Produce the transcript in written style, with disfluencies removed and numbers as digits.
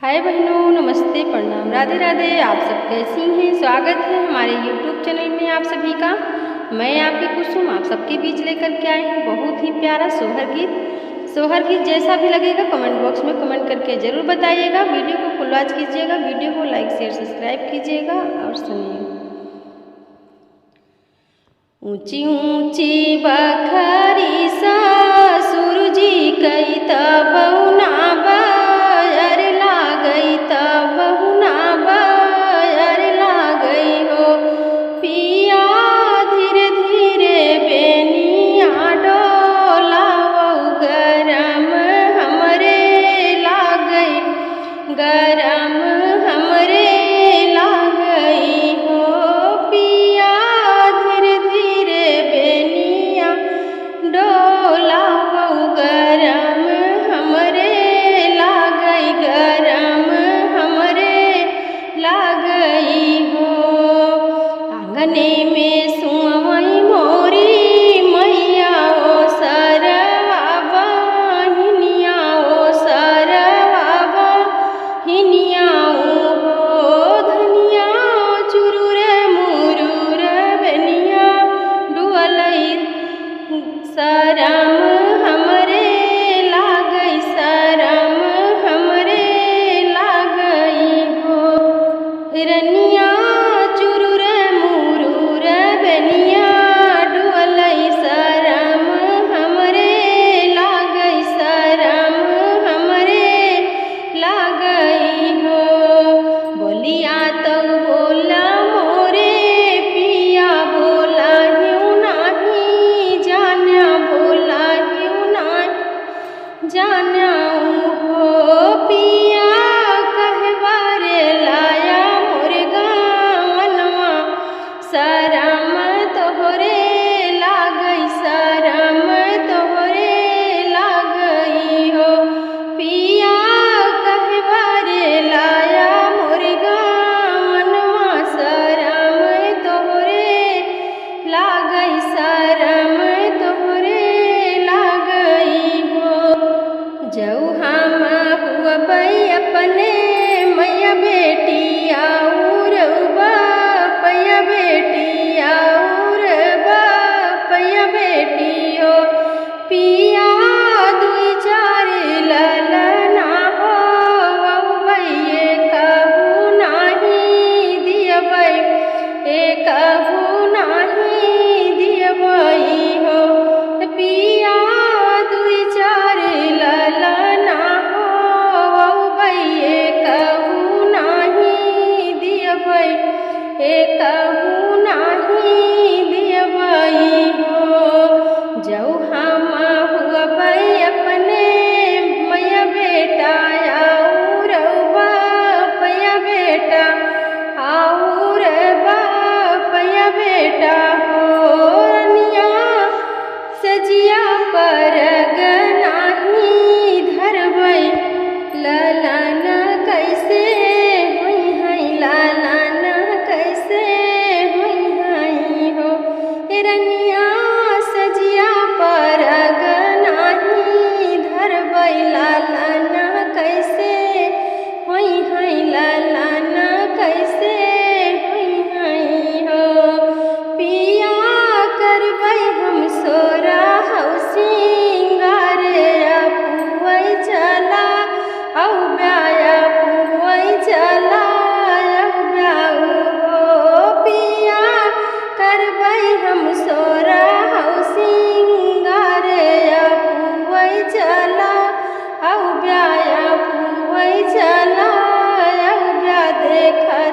हाय बहनों, नमस्ते, प्रणाम, राधे राधे। आप सब कैसी हैं? स्वागत है हमारे यूट्यूब चैनल में आप सभी का। मैं आपकी कुसुम आप सबके बीच लेकर के आई हूँ बहुत ही प्यारा सोहर गीत। सोहर गीत जैसा भी लगेगा कमेंट बॉक्स में कमेंट करके ज़रूर बताइएगा। वीडियो को फुल वॉच कीजिएगा, वीडियो को लाइक शेयर सब्सक्राइब कीजिएगा और सुनिए। ऊंची ऊंची बखरी सा सूरजी कई तबहुना बयर लागई तबहुना बयर लागई हो पिया धीरे धीरे बेनिया डोलावऊ गरम हमरे लागई गरम हमरे लागई हो पिया धीरे धीरे बेनिया डोलावऊ गरम हमरे लागई गरम हमरे लागई हो। आंगने में सुअवई मोरी मैया ओ सरवा बहिनिया ओ सरवा बहिनिया हो धनिया चुरुर मुरुर बेनिया डुअलई शरम हमरे लागई शरम हमरे लागई हो। रनिया चुरुर मुरुर बेनिया डुअलई शरम हमरे लागई शरम हमरे लागई हो। बोलिया तो बोला मोरे पिया बोला हिउ नाही जान्या बोला हिउ नाही जान्या हो पिया कहवारे लाया मोरे गावनवा शरम तोहरे लागई शरम तोहरे लागई हो पिया कहवारे लाया मोरे गावनवा शरम तोहरे लागई शरम तोहरे लागई हो। जऊ हम हुअबई अपने मैया बेटी आउर बापैया बेटी आउर बापैया बेटी हो पिया दुई चार ललना हो बइये कहू नाही दियबई कहू नाही दियबई हो पिया दुई चार ललना हो बइये कहू नाही दियबई कहू नाही दियबई हो। जऊ हम हुअबई अपने मैया बेटा आउर बापैया बेटा आउर बापैया बेटा हो रनिया सजिया पर नाही धरबई ललन कैसे हुई हई ललन कैसे हुई हई हो रनिया सजिया पर नाही धरबई ललन कैसे हुई हई ललन कैसे हुई हई हो पिया करबई हम सोरा हऊ सिंगार पुवई चला औ ब्याया पुवई चला औ ब्याऊ हो पिया करबई हम सोरा हऊ सिंगार पुवई चला औ ब्याया पुवई चला औ ब्या देखा